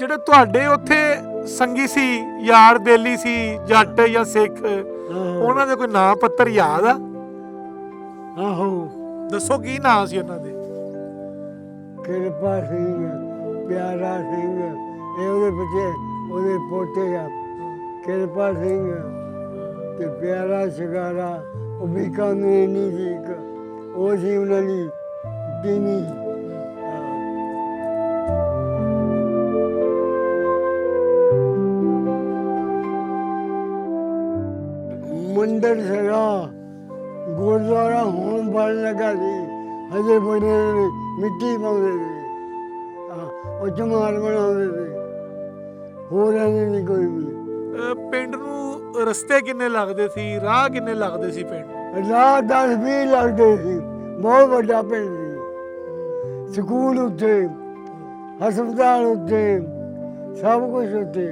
ਜਿਹੜੇ ਤੁਹਾਡੇ ਉੱਥੇ ਸੰਗੀ ਸੀ, ਯਾਰ ਬੇਲੀ ਸੀ, ਜੱਟ ਜਾਂ ਸਿੱਖ, ਉਹਨਾਂ ਦੇ ਕੋਈ ਨਾਂ ਪੱਤਰ ਯਾਦ ਆ? ਆਹੋ, ਦੱਸੋ ਕੀ ਨਾਂ ਸੀ ਉਹਨਾਂ ਦੇ? ਕਿਰਪਾ ਸਿੰਘ, ਪਿਆਰਾ ਸਿੰਘ, ਇਹ ਉਹਦੇ ਬੱਚੇ, ਉਹਦੇ ਪੋਤੇ ਆ। ਕਿਰਪਾ ਸਿੰਘ ਤੇ ਪਿਆਰਾ ਸ਼ਿਕਾਰਾ, ਉਹ ਬੀਕਾਨੇਰ ਨਹੀਂ ਸੀ ਇੱਕ, ਉਹ ਸੀ ਉਹਨਾਂ ਦੀ ਟੀਨੀ। ਮੰਦਰ ਸੀਗਾ, ਗੁਰਦੁਆਰਾ ਹੁਣ ਬਣ ਲੱਗਾ ਸੀ, ਹਜੇ ਬਣੇ ਮਿੱਟੀ ਪਾਉਂਦੇ ਸੀ, ਉਹ ਚਮਾਰ ਬਣਾਉਂਦੇ ਸੀ, ਹੋਰ ਨਹੀਂ ਕੋਈ ਵੀ। ਪਿੰਡ ਨੂੰ ਰਸਤੇ ਕਿੰਨੇ ਲੱਗਦੇ ਸੀ, ਰਾਹ ਕਿੰਨੇ ਲੱਗਦੇ ਸੀ ਪਿੰਡ ਨੂੰ? ਰਾਹ 10-20 ਲੱਗਦੇ ਸੀ, ਬਹੁਤ ਵੱਡਾ ਪਿੰਡ ਸੀ। ਸਕੂਲ ਉੱਤੇ, ਹਸਪਤਾਲ ਉੱਤੇ, ਸਭ ਕੁਝ ਉੱਤੇ।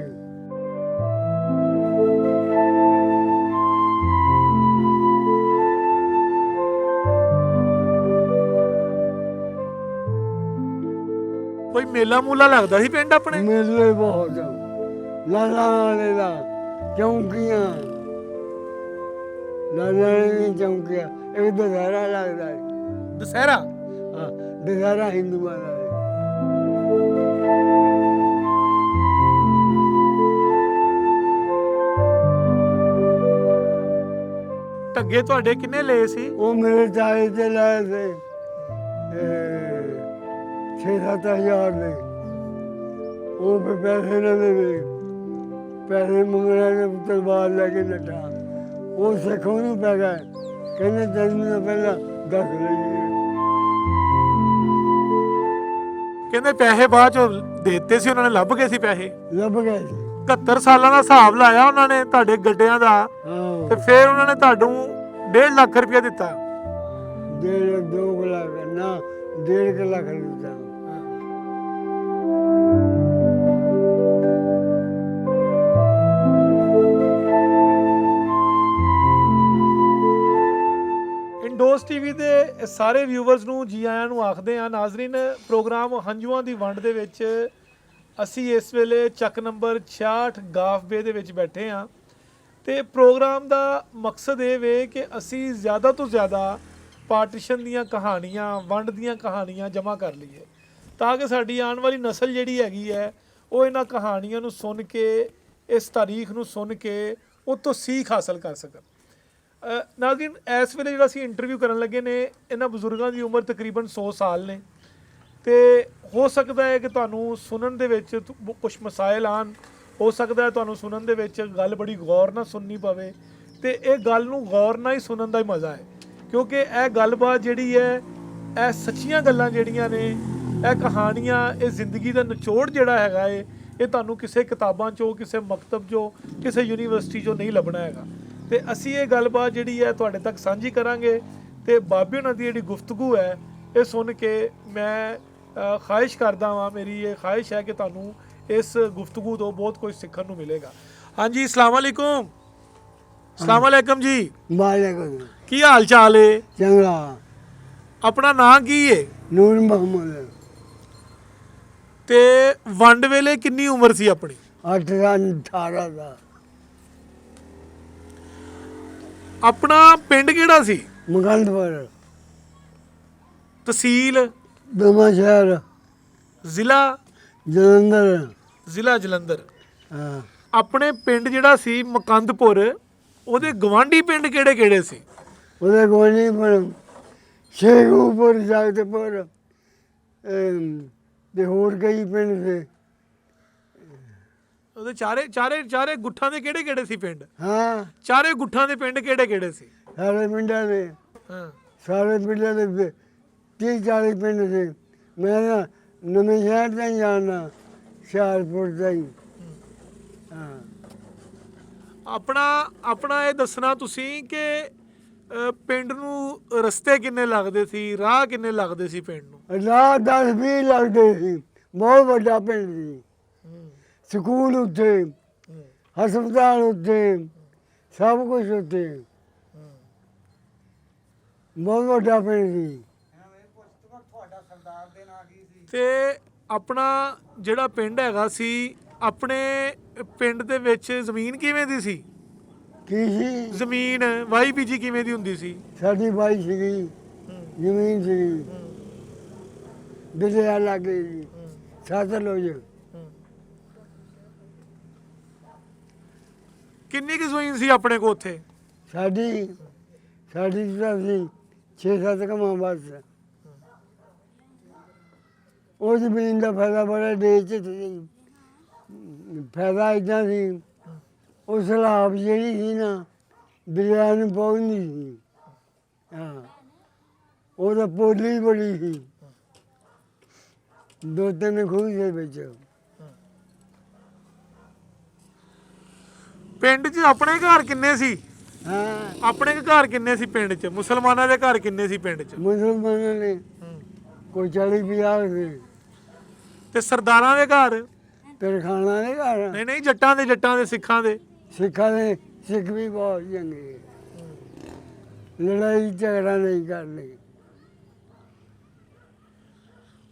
ਕੋਈ ਮੇਲਾ ਮੂਲਾ ਲੱਗਦਾ ਸੀ ਪਿੰਡ ਆਪਣੇ? ਮੇਲੇ ਬਹੁਤ, ਲਾਲਾ ਵਾਲੇ ਦਾ ਚੌਂਕੀਆਂ, ਲਾਲਾ ਵਾਲੇ ਦੀਆਂ ਚੌਂਕੀਆਂ, ਇੱਕ ਦੁਸਹਿਰਾ ਲੱਗਦਾ ਹੈ। ਦੁਸਹਿਰਾ? ਹਾਂ, ਦੁਸਹਿਰਾ ਹਿੰਦੂਆਂ ਦਾ ਹੈ। ਢੱਗੇ ਤੁਹਾਡੇ ਕਿੰਨੇ ਲਏ ਸੀ? ਉਹ ਮੇਰੇ ਚਾਏ ਤੇ ਲਾਏ ਥੇ 6-7 ਹਜ਼ਾਰ ਦੇ। ਉਹ ਫਿਰ ਪੈਸੇ ਨਾ ਦੇਵੇ, ਪੈਸੇ ਮੰਗਣਾ ਤੇ ਤਲਵਾਰ ਲੈ ਕੇ ਨੱਠਾ। ਉਹ ਸਿੱਖ ਉਹਨੂੰ ਪੈ ਗਿਆ, ਕਹਿੰਦੇ ਤੈਨੂੰ ਤਾਂ ਪਹਿਲਾਂ ਦੱਸ ਲਈਏ। ਕਹਿੰਦੇ ਪੈਸੇ ਬਾਅਦ ਚ ਦੇ ਦਿੱਤੇ ਸੀ ਉਹਨਾਂ ਨੇ, ਲੱਭ ਗਏ ਸੀ ਪੈਸੇ। ਲੱਭ ਗਏ ਸੀ। 71 ਸਾਲਾਂ ਦਾ ਹਿਸਾਬ ਲਾਇਆ ਉਹਨਾਂ ਨੇ ਤੁਹਾਡੇ ਗੱਡਿਆਂ ਦਾ, ਹਾਂ, ਤੇ ਫਿਰ ਉਹਨਾਂ ਨੇ ਤੁਹਾਨੂੰ 1.5 ਲੱਖ ਰੁਪਇਆ ਦਿੱਤਾ। 2 ਲੱਖ ਨਾ 1.5 ਲੱਖ ਦਿੱਤਾ। ਇੰਡੋਸ ਟੀਵੀ ਦੇ ਸਾਰੇ ਵਿਊਵਰਸ ਨੂੰ ਜੀ ਆਇਆਂ ਨੂੰ ਆਖਦੇ ਆ। ਨਾਜ਼ਰੀਨ, ਪ੍ਰੋਗਰਾਮ ਹੰਝੂਆਂ ਦੀ ਵੰਡ ਦੇ ਵਿੱਚ ਅਸੀਂ ਇਸ ਵੇਲੇ ਚੱਕ ਨੰਬਰ 66 ਗਾਫ ਬੇ ਦੇ ਵਿੱਚ ਬੈਠੇ ਹਾਂ, ਤੇ ਪ੍ਰੋਗਰਾਮ ਦਾ ਮਕਸਦ ਇਹ ਵੇ ਕਿ ਅਸੀਂ ਜ਼ਿਆਦਾ ਤੋਂ ਜ਼ਿਆਦਾ ਪਾਰਟੀਸ਼ਨ ਦੀਆਂ ਕਹਾਣੀਆਂ, ਵੰਡ ਦੀਆਂ ਕਹਾਣੀਆਂ ਜਮ੍ਹਾਂ ਕਰ ਲਈਏ, ਤਾਂ ਕਿ ਸਾਡੀ ਆਉਣ ਵਾਲੀ ਨਸਲ ਜਿਹੜੀ ਹੈਗੀ ਹੈ ਉਹ ਇਹਨਾਂ ਕਹਾਣੀਆਂ ਨੂੰ ਸੁਣ ਕੇ, ਇਸ ਤਾਰੀਖ ਨੂੰ ਸੁਣ ਕੇ ਉਹ ਤੋਂ ਸੀਖ ਹਾਸਲ ਕਰ ਸਕਣ। ਨਾਜ਼ਰੀਨ, ਇਸ ਵੇਲੇ ਜਿਹੜਾ ਅਸੀਂ ਇੰਟਰਵਿਊ ਕਰਨ ਲੱਗੇ ਨੇ, ਇਹਨਾਂ ਬਜ਼ੁਰਗਾਂ ਦੀ ਉਮਰ ਤਕਰੀਬਨ 100 ਸਾਲ ਨੇ, ਤੇ ਹੋ ਸਕਦਾ ਹੈ ਕਿ ਤੁਹਾਨੂੰ ਸੁਣਨ ਦੇ ਵਿੱਚ ਕੁਝ ਮਸਾਇਲ ਆਉਣ, ਹੋ ਸਕਦਾ ਹੈ ਤੁਹਾਨੂੰ ਸੁਣਨ ਦੇ ਵਿੱਚ ਗੱਲ ਬੜੀ ਗੌਰ ਨਾਲ ਸੁਣਨੀ ਪਵੇ, ਤੇ ਇਹ ਗੱਲ ਨੂੰ ਗੌਰ ਨਾਲ ਹੀ ਸੁਣਨ ਦਾ ਹੀ ਮਜ਼ਾ ਹੈ, ਕਿਉਂਕਿ ਇਹ ਗੱਲਬਾਤ ਜਿਹੜੀ ਹੈ, ਇਹ ਸੱਚੀਆਂ ਗੱਲਾਂ ਜਿਹੜੀਆਂ ਨੇ, ਇਹ ਕਹਾਣੀਆਂ, ਇਹ ਜ਼ਿੰਦਗੀ ਦਾ ਨਿਚੋੜ ਜਿਹੜਾ ਹੈਗਾ ਏ, ਇਹ ਤੁਹਾਨੂੰ ਕਿਸੇ ਕਿਤਾਬਾਂ 'ਚੋਂ, ਕਿਸੇ ਮਕਤਬ 'ਚੋਂ, ਕਿਸੇ ਯੂਨੀਵਰਸਿਟੀ 'ਚੋਂ ਨਹੀਂ ਲੱਭਣਾ ਹੈਗਾ। ਤੇ ਅਸੀਂ ਇਹ ਗੱਲਬਾਤ ਜਿਹੜੀ ਹੈ ਤੁਹਾਡੇ ਤੱਕ ਸਾਂਝੀ ਕਰਾਂਗੇ, ਤੇ ਬਾਬੇ ਉਹਨਾਂ ਦੀ ਜਿਹੜੀ ਗੁਫ਼ਤਗੂ ਹੈ ਇਹ ਸੁਣ ਕੇ ਮੈਂ ਖਾਹਿਸ਼ ਕਰਦਾ ਹਾਂ, ਮੇਰੀ ਇਹ ਖਾਹਿਸ਼ ਹੈ ਕਿ ਤੁਹਾਨੂੰ ਇਸ ਗੁਫ਼ਤਗੂ ਤੋਂ ਬਹੁਤ ਕੁਝ ਸਿੱਖਣ ਨੂੰ ਮਿਲੇਗਾ। ਹਾਂਜੀ, ਅਸਲਾਮ ਵਾਲੇਕੁਮ। ਅਸਲਾਮ ਵਾਲੇਕੁਮ ਜੀ, ਵਾਲੇਕੁਮ। ਕੀ ਹਾਲ ਚਾਲ ਹੈ? ਚੰਗਾ। ਆਪਣਾ ਨਾਂ ਕੀ ਹੈ? ਨੂਰ ਮੁਹੰਮਦ। ਤੇ ਵੰਡ ਵੇਲੇ ਕਿੰਨੀ ਉਮਰ ਸੀ ਆਪਣੀ? 18 ਦਾ। ਆਪਣਾ ਪਿੰਡ ਕਿਹੜਾ ਸੀ? ਮੁਗੰਦਪੁਰ। ਤਹਿਸੀਲ? ਦਮਾ ਸ਼ਹਿਰ। ਜ਼ਿਲ੍ਹਾ? ਜਲੰਧਰ। ਜ਼ਿਲ੍ਹਾ ਜਲੰਧਰ। ਹਾਂ। ਆਪਣੇ ਪਿੰਡ ਜਿਹੜਾ ਸੀ ਮੁਕੰਦਪੁਰ, ਉਹਦੇ ਗਵਾਂਢੀ ਪਿੰਡ ਕਿਹੜੇ ਕਿਹੜੇ ਸੀ? ਉਹਦੇ ਗਵਾਂਢੀ ਪਰ ਸ਼ੇਖੂਪੁਰ, ਜਗਤਪੁਰ, ਤੇ ਹੋਰ ਕਈ ਪਿੰਡ ਸੀ। ਉਹਦੇ ਚਾਰੇ ਗੁੱਠਾਂ ਦੇ ਕਿਹੜੇ ਕਿਹੜੇ ਸੀ ਪਿੰਡ? ਹਾਂ, ਚਾਰੇ ਗੁੱਠਾਂ ਦੇ ਪਿੰਡ ਕਿਹੜੇ ਕਿਹੜੇ ਸੀ? ਸਾਰੇ ਪਿੰਡਾਂ ਦੇ, ਹਾਂ, ਸਾਰੇ ਪਿੰਡਾਂ ਦੇ 30-40 ਪਿੰਡ ਸੀ। ਮੈਂ ਨਾ ਨਵੇਂ ਸ਼ਹਿਰ ਦਾ ਹੀ ਜਾਣਾ, ਹੁਸ਼ਿਆਰਪੁਰ ਦਾ ਹੀ। ਹਾਂ। ਆਪਣਾ ਇਹ ਦੱਸਣਾ ਤੁਸੀਂ ਕਿ ਪਿੰਡ ਨੂੰ ਰਸਤੇ ਕਿੰਨੇ ਲੱਗਦੇ ਸੀ, ਰਾਹ ਕਿੰਨੇ ਲੱਗਦੇ ਸੀ ਪਿੰਡ ਨੂੰ? ਰਾਹ 10-20 ਲੱਗਦੇ ਸੀ, ਬਹੁਤ ਵੱਡਾ ਪਿੰਡ ਸੀ। ਸਕੂਲ ਉੱਤੇ, ਹਸਪਤਾਲ ਉੱਤੇ, ਸਭ ਕੁਝ ਉੱਤੇ, ਬਹੁਤ ਵੱਡਾ ਪਿੰਡ ਸੀ। ਤੇ ਆਪਣਾ ਜਿਹੜਾ ਪਿੰਡ ਹੈਗਾ ਸੀ, ਆਪਣੇ ਪਿੰਡ ਦੇ ਵਿੱਚ ਜ਼ਮੀਨ ਕਿਵੇਂ ਦੀ ਸੀ? ਕੀ ਸੀ? ਜ਼ਮੀਨ ਵਾਈ ਬੀਜੀ ਕਿਵੇਂ ਦੀ ਹੁੰਦੀ ਸੀ? ਸਾਡੀ ਬਾਈ ਸੀਗੀ, ਜ਼ਮੀਨ ਸੀਗੀ, ਦਰਿਆ ਲਾਗੇ ਜੀ, ਸਤਲੁਜ। ਕਿੰਨੀ ਕੁ ਜ਼ਮੀਨ ਸੀ ਆਪਣੇ ਕੋ ਉੱਥੇ? ਸਾਡੀ ਤਾਂ ਸੀ 6-7 ਕਮਾਂ ਬਸ। ਉਹ ਜ਼ਮੀਨ ਦਾ ਫਾਇਦਾ ਬੜਾ ਦੇਸ਼ 'ਚ ਸੀ। ਫਾਇਦਾ ਇੱਦਾਂ ਸੀ, ਉਹ ਸਲਾਬ ਜਿਹੜੀ ਸੀ ਨਾ ਦਰਿਆ ਨੂੰ ਪਹੁੰਚਦੀ ਸੀ। ਹਾਂ, ਉਹ ਤਾਂ ਪੋਲੀ ਬੜੀ ਸੀ, 2-3 ਖੂਹ ਦੇ ਵਿੱਚ। ਪਿੰਡ 'ਚ ਆਪਣੇ ਘਰ ਕਿੰਨੇ ਸੀ? ਹਾਂ, ਆਪਣੇ ਘਰ ਕਿੰਨੇ ਸੀ ਪਿੰਡ 'ਚ? ਮੁਸਲਮਾਨਾਂ ਦੇ ਘਰ ਕਿੰਨੇ ਸੀ ਪਿੰਡ 'ਚ? ਮੁਸਲਮਾਨਾਂ ਨੇ ਕੋਈ 40-50 ਸੀ। ਤੇ ਸਰਦਾਰਾਂ ਦੇ ਘਰ? ਤਰਖਾਣਾ ਦੇ ਘਰ? ਨਹੀਂ ਨਹੀਂ, ਜੱਟਾਂ ਦੇ ਸਿੱਖਾਂ ਦੇ? ਸਿੱਖਾਂ ਦੇ ਸਿੱਖ ਵੀ ਬਹੁਤ ਚੰਗੇ, ਲੜਾਈ ਝਗੜਾ ਨਹੀਂ ਕਰਦੇ।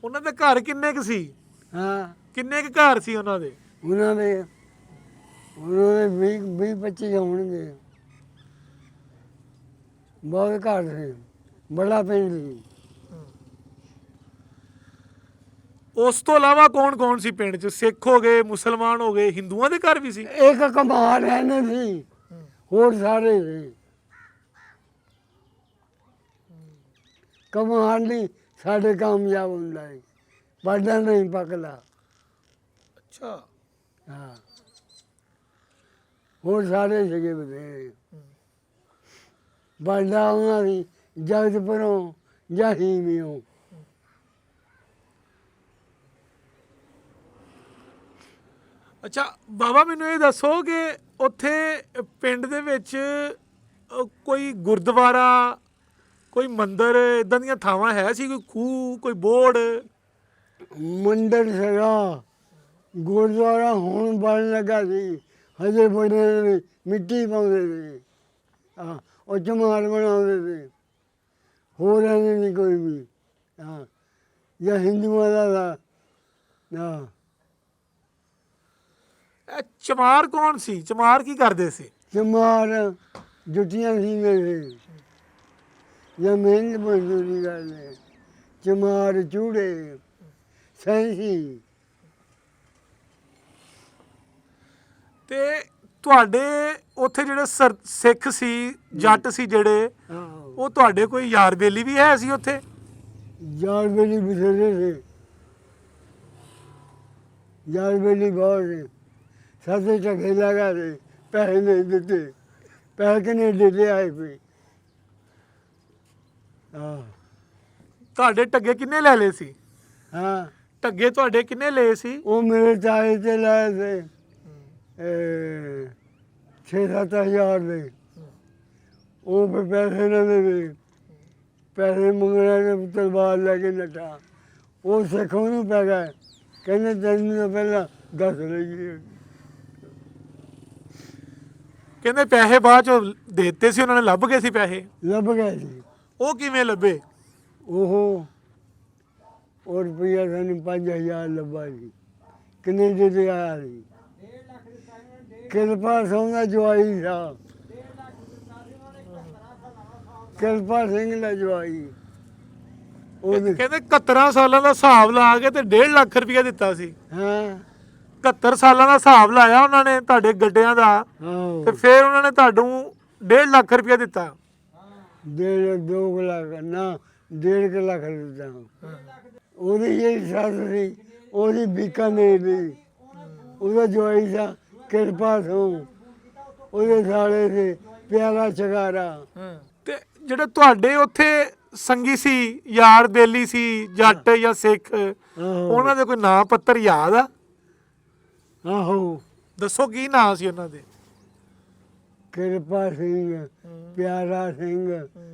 ਉਹਨਾਂ ਦੇ ਘਰ ਕਿੰਨੇ ਕੁ ਸੀ? ਹਾਂ, ਕਿੰਨੇ ਕੁ ਘਰ ਸੀ ਉਹਨਾਂ ਦੇ? ਉਹਨਾਂ ਦੇ 20-25 ਹੋਣਗੇ। ਬਹੁਤ ਘਰ ਸੀ, ਬੜਾ ਪਿੰਡ ਸੀ। ਉਸ ਤੋਂ ਇਲਾਵਾ ਕੌਣ ਕੌਣ ਸੀ ਪਿੰਡ 'ਚ? ਸਿੱਖ ਹੋ ਗਏ, ਮੁਸਲਮਾਨ ਹੋ ਗਏ, ਹਿੰਦੂਆਂ ਦੇ ਘਰ ਵੀ ਸੀ? ਇੱਕ ਕਮਾਲ ਰਹਿੰਦੇ ਸੀ, ਹੋਰ ਸਾਰੇ ਸੀ। ਕਮਾਲ ਨਹੀਂ ਸਾਡੇ ਕਾਮਯਾਬ ਹੁੰਦਾ ਹੈ, ਵਾਢਾ ਨਹੀਂ ਪੱਕਦਾ। ਅੱਛਾ। ਹਾਂ, ਹੋਰ ਸਾਰੇ ਸੀਗੇ ਬਥੇਰੇ। ਵਾਢਾ ਉਹਨਾਂ ਦੀ ਜਗਤਪੁਰੋਂ ਜਾਂ ਹੀਮਿਓਂ। ਅੱਛਾ ਬਾਬਾ, ਮੈਨੂੰ ਇਹ ਦੱਸੋ ਕਿ ਉੱਥੇ ਪਿੰਡ ਦੇ ਵਿੱਚ ਕੋਈ ਗੁਰਦੁਆਰਾ, ਕੋਈ ਮੰਦਿਰ, ਇਦਾਂ ਦੀਆਂ ਥਾਵਾਂ ਹੈ ਸੀ? ਕੋਈ ਖੂਹ, ਕੋਈ ਬੋੜ? ਮੰਦਿਰ ਸੀਗਾ, ਗੁਰਦੁਆਰਾ ਹੁਣ ਬਣ ਲੱਗਾ ਸੀ, ਹਜੇ ਬਣੇ ਨੇ, ਮਿੱਟੀ ਪਾਉਂਦੇ ਸੀ। ਹਾਂ, ਉਹ ਚਮਾਰ ਬਣਾਉਂਦੇ ਸੀ, ਹੋਰ ਐਵੇਂ ਨਹੀਂ ਕੋਈ ਵੀ। ਹਾਂ, ਜਾਂ ਹਿੰਦੂਆਂ ਦਾ ਹਾਂ। ਇਹ ਚਮਾਰ ਕੌਣ ਸੀ? ਚਮਾਰ ਕੀ ਕਰਦੇ ਸੀ? ਚਮਾਰ ਜੁੱਤੀਆਂ ਸੀਂਦੇ ਸੀ ਜਾਂ ਮਿਹਨਤ ਮਜ਼ਦੂਰੀ ਕਰਦੇ। ਚਮਾਰ ਚੂੜੇ ਸੈਂਸੀ। ਤੇ ਤੁਹਾਡੇ ਉੱਥੇ ਜਿਹੜੇ ਸਿੱਖ ਸੀ, ਜੱਟ ਸੀ ਜਿਹੜੇ, ਉਹ ਤੁਹਾਡੇ ਕੋਈ ਯਾਰ ਬੇਲੀ ਵੀ ਹੈ ਸੀ ਉੱਥੇ? ਯਾਰ ਬੇਲੀ ਬਥੇਰੇ ਸੀ, ਯਾਰ ਬੇਲੀ ਬਹੁਤ ਸੀ। ਸਾਡੇ ਝਗੇ ਲਗਾ ਦੇ, ਪੈਸੇ ਨਹੀਂ ਦਿੱਤੇ, ਪੈਸੇ ਕਿੰਨੇ ਦਿੱਤੇ ਆਏ ਪਏ। ਹਾਂ, ਤੁਹਾਡੇ ਟੱਗੇ ਕਿੰਨੇ ਲੈ ਲਏ ਸੀ? ਹਾਂ, ਟੱਗੇ ਤੁਹਾਡੇ ਕਿੰਨੇ ਲਏ ਸੀ? ਉਹ ਮੇਰੇ ਚਾਹੇ ਤੇ ਲਾਏ ਥੇ 6-7 ਹਜ਼ਾਰ ਦੇ। ਉਹ ਫਿਰ ਪੈਸੇ ਨਾ ਦੇਵੇ, ਪੈਸੇ ਮੰਗਣਾ ਤੇ ਤਲਵਾਰ ਲੈ ਕੇ ਨੱਠਾ। ਉਹ ਸਿੱਖ ਉਹਨੂੰ ਪੈ ਗਏ, ਕਹਿੰਦੇ ਤੈਨੂੰ ਤਾਂ ਪਹਿਲਾਂ ਦੱਸ ਲਈਏ। ਕਹਿੰਦੇ ਪੈਸੇ ਬਾਅਦ ਚ ਦੇ ਦਿੱਤੇ ਸੀ ਉਹਨਾਂ ਨੇ, ਲੱਭ ਗਏ ਸੀ ਪੈਸੇ? ਲੱਭ ਗਏ ਸੀ। ਉਹ ਕਿਵੇਂ ਲੱਭੇ? ਉਹ ਰੁਪਈਆ ਸਾਨੂੰ 5000 ਲੱਭਾ ਸੀ। ਕਿੰਨੇ ਦੇ ਤੇ ਆਇਆ ਸੀ? ਕਿਰਪਾ ਸਿੰਘ ਦਾ ਜਵਾਈ ਸੀ, ਕਿਰਪਾ ਸਿੰਘ ਦਾ ਜਵਾਈ। ਉਹਨੇ ਕਹਿੰਦੇ 71 ਸਾਲਾਂ ਦਾ ਹਿਸਾਬ ਲਾ ਕੇ ਤੇ 1.5 ਲੱਖ ਰੁਪਇਆ ਦਿੱਤਾ ਸੀ। ਹਾਂ 71 ਸਾਲਾਂ ਦਾ ਹਿਸਾਬ ਲਾਇਆ ਉਹਨਾਂ ਨੇ ਤੁਹਾਡੇ ਗੱਡਿਆਂ ਦਾ, ਤੇ ਫਿਰ ਉਹਨਾਂ ਨੇ ਤੁਹਾਨੂੰ 1.5 ਲੱਖ ਰੁਪਇਆ ਦਿੱਤਾ। 2 ਲੱਖ ਨਾ 1.5 ਲੱਖ ਦਿੱਤਾ। ਉਹਦੀ ਜਿਹੜੀ ਸੱਸ ਸੀ, ਉਹਦੀ ਬੀਕਾਨੇਰ ਦੀ, ਉਹਦਾ ਜਵਾਈ ਸੀ ਕਿਰਪਾ ਸਿੰਘ, ਉਹਦੇ ਸਾਲੇ ਸੀ ਪਿਆਰਾ ਸ਼ਿਕਾਰਾ। ਤੇ ਜਿਹੜੇ ਤੁਹਾਡੇ ਉੱਥੇ ਸੰਗੀ ਸੀ, ਯਾਰ ਬੇਲੀ ਸੀ, ਜੱਟ ਜਾਂ ਸਿੱਖ, ਉਹਨਾਂ ਦੇ ਕੋਈ ਨਾਂ ਪੱਤਰ ਯਾਦ ਆ? ਆਹੋ, ਦੱਸੋ ਕੀ ਨਾਂ ਸੀ ਉਹਨਾਂ ਦੇ? ਕਿਰਪਾ ਸਿੰਘ, ਪਿਆਰਾ ਸਿੰਘ,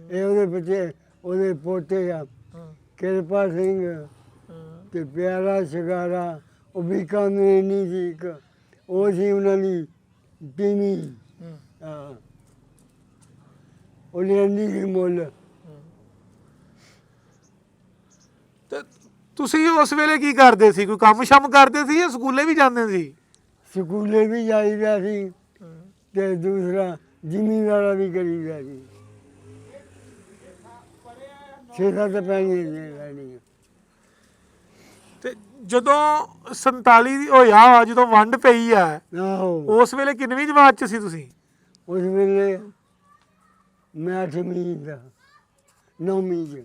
ਇਹ ਉਹਦੇ ਬੱਚੇ, ਉਹਦੇ ਪੋਤੇ ਆ। ਕਿਰਪਾ ਸਿੰਘ ਤੇ ਪਿਆਰਾ ਸ਼ਿਕਾਰਾ। ਉਹ ਬੀਕਾਨੇਰ ਨਹੀਂ ਸੀ ਇੱਕ, ਉਹ ਸੀ ਉਹਨਾਂ ਦੀ ਤੀਵੀਂ। ਹਾਂ, ਉਹ ਲੈਂਦੀ ਸੀ ਮੁੱਲ। ਤੇ ਤੁਸੀਂ ਉਸ ਵੇਲੇ ਕੀ ਕਰਦੇ ਸੀ? ਕੋਈ ਕੰਮ ਸ਼ਮ ਕਰਦੇ ਸੀ ਜਾਂ ਸਕੂਲੇ ਵੀ ਜਾਂਦੇ ਸੀ? ਸਕੂਲੇ ਵੀ ਜਾਈਦਾ ਸੀ ਤੇ ਦੂਸਰਾ ਜ਼ਿਮੀਂਦਾਰਾ ਵੀ ਕਰੀਦਾ ਸੀ। 6-7 ਪੈਣੀਆਂ ਲੈਣੀਆਂ। ਤੇ ਜਦੋਂ 47 ਹੋਇਆ, ਜਦੋਂ ਵੰਡ ਪਈ ਆ, ਆਹੋ ਉਸ ਵੇਲੇ ਕਿੰਨਵੀਂ ਜਮਾਤ 'ਚ ਸੀ ਤੁਸੀਂ? ਉਸ ਵੇਲੇ ਮੈਂ 8ਵੀਂ ਦਾ 9ਵੀਂ 'ਚ।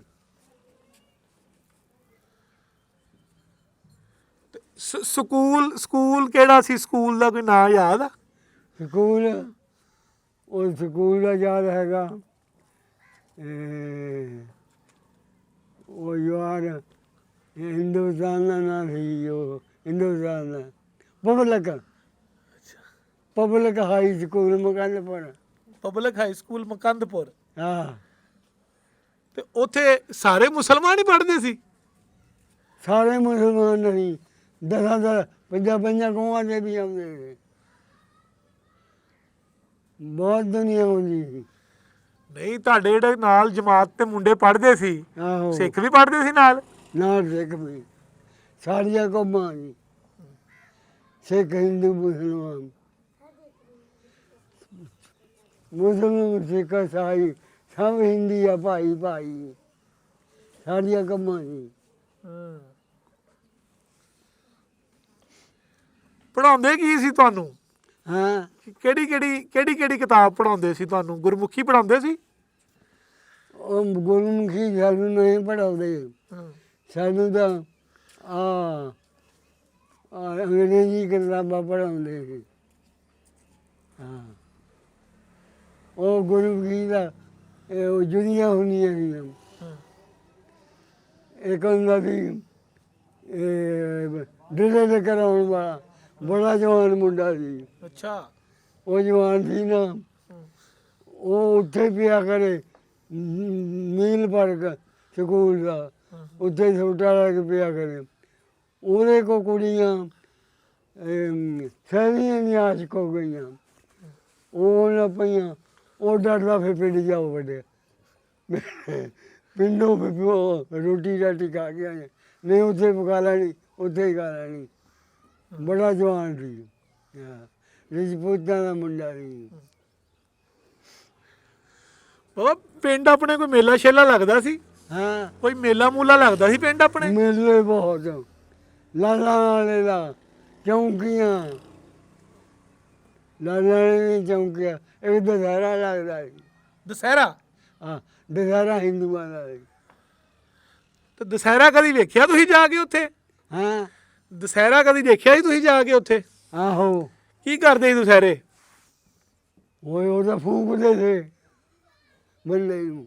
ਸਕੂਲ ਕਿਹੜਾ ਸੀ? ਸਕੂਲ ਦਾ ਕੋਈ ਨਾਂ ਯਾਦ ਆ? ਸਕੂਲ ਉਹ ਸਕੂਲ ਦਾ ਯਾਦ ਹੈਗਾ। ਉਹ ਯਾਰ ਹਿੰਦੁਸਤਾਨ ਦਾ ਨਾਂ ਸੀ, ਉਹ ਹਿੰਦੁਸਤਾਨ ਦਾ public high school Mukandpur. Public high school Mukandpur. ਹਾਂ, ਤੇ ਉੱਥੇ ਸਾਰੇ ਮੁਸਲਮਾਨ ਹੀ ਪੜ੍ਹਦੇ ਸੀ? ਸਾਰੇ ਮੁਸਲਮਾਨ ਨਹੀਂ, 10 ਪੰਜਾਂ ਗਾਵਾਂ ਦੇ ਵੀ ਆਉਂਦੇ ਸੀ। ਬਹੁਤ ਦੁਨੀਆ ਹੁੰਦੀ ਸੀ। ਨਹੀਂ, ਤੁਹਾਡੇ ਜਿਹੜੇ ਨਾਲ ਜਮਾਤ ਤੇ ਮੁੰਡੇ ਪੜ੍ਹਦੇ ਸੀ, ਆਹੋ ਸਿੱਖ ਵੀ ਪੜ੍ਹਦੇ ਸੀ ਨਾਲ? ਨਾਲ ਸਿੱਖ ਵੀ, ਸਾਰੀਆਂ ਕੌਮਾਂ ਜੀ, ਸਿੱਖ ਹਿੰਦੂ ਮੁਸਲਮਾਨ, ਮੁਸਲਮਾਨ ਸਿੱਖ ਈਸਾਈ ਸਭ ਹਿੰਦੀ ਆ ਭਾਈ ਭਾਈ, ਸਾਰੀਆਂ ਕੌਮਾਂ ਜੀ। ਪੜ੍ਹਾਉਂਦੇ ਕੀ ਸੀ ਤੁਹਾਨੂੰ? ਹਾਂ, ਕਿਹੜੀ ਕਿਤਾਬ ਪੜ੍ਹਾਉਂਦੇ ਸੀ ਤੁਹਾਨੂੰ? ਗੁਰਮੁਖੀ ਪੜ੍ਹਾਉਂਦੇ ਸੀ? ਉਹ ਗੁਰਮੁਖੀ ਸਾਨੂੰ ਨਹੀਂ ਪੜ੍ਹਾਉਂਦੇ, ਸਾਨੂੰ ਤਾਂ ਅੰਗਰੇਜ਼ੀ ਕਿਤਾਬਾਂ ਪੜ੍ਹਾਉਂਦੇ ਸੀ। ਹਾਂ, ਉਹ ਗੁਰਮੁਖੀ ਦਾ ਉਹ ਜੁੜੀਆਂ ਹੁੰਦੀਆਂ ਸੀ। ਇੱਕ ਹੁੰਦਾ ਸੀ ਡਿਲੇ ਕਰਾਉਣ ਵਾਲਾ, ਬੜਾ ਜਵਾਨ ਮੁੰਡਾ ਸੀ। ਅੱਛਾ। ਉਹ ਜਵਾਨ ਸੀ ਨਾ, ਉਹ ਉੱਥੇ ਪਿਆ ਕਰੇ ਮੀਲ ਫਰਕ ਸਕੂਲ ਦਾ, ਉੱਥੇ ਛੋਟਾ ਲੈ ਕੇ ਪਿਆ ਕਰੇ। ਉਹਦੇ ਕੋ ਕੁੜੀਆਂ ਸਹਿਵੀਆਂ ਦੀਆਂ ਆਸ਼ਕ ਹੋ ਗਈਆਂ, ਉਹ ਨਾ ਪਈਆਂ। ਉਹ ਡਰਦਾ ਫਿਰ ਪਿੰਡ ਜਾਓ ਵੱਡੇ ਪਿੰਡੋਂ ਰੋਟੀ ਰਾਟੀ ਖਾ ਕੇ ਆਏ, ਨਹੀਂ ਉੱਥੇ ਪਕਾ ਲੈਣੀ, ਉੱਥੇ ਹੀ ਖਾ ਲੈਣੀ। ਬੜਾ ਜਵਾਨ ਸੀ, ਰਜਪੂਤਾਂ ਦਾ ਮੁੰਡਾ ਸੀ। ਬਾਬਾ, ਪਿੰਡ ਆਪਣੇ ਕੋਈ ਮੇਲਾ ਸ਼ੇਲਾ ਲੱਗਦਾ ਸੀ? ਹਾਂ, ਕੋਈ ਮੇਲਾ ਮੂਲਾ ਲੱਗਦਾ ਸੀ ਪਿੰਡ ਆਪਣੇ? ਮੇਲੇ ਬਹੁਤ, ਲਾਲਾਂ ਵਾਲੇ ਦਾ ਚੌਂਕੀਆਂ, ਲਾਲਾਂ ਵਾਲੇ ਦੀਆਂ ਚੌਂਕੀਆਂ। ਇੱਕ ਦੁਸਹਿਰਾ ਲੱਗਦਾ ਸੀ। ਦੁਸਹਿਰਾ? ਹਾਂ, ਦੁਸਹਿਰਾ ਹਿੰਦੂਆਂ ਦਾ ਸੀ। ਤੇ ਦੁਸਹਿਰਾ ਕਦੀ ਵੇਖਿਆ ਤੁਸੀਂ ਜਾ ਕੇ ਉੱਥੇ? ਹਾਂ, ਦੁਸਹਿਰਾ ਕਦੀ ਦੇਖਿਆ ਸੀ ਤੁਸੀਂ ਜਾ ਕੇ ਉੱਥੇ? ਆਹੋ। ਕੀ ਕਰਦੇ ਸੀ ਦੁਸਹਿਰੇ? ਉਹ ਤਾਂ ਫੂਕਦੇ ਸੀ ਬੱਲੇ ਨੂੰ।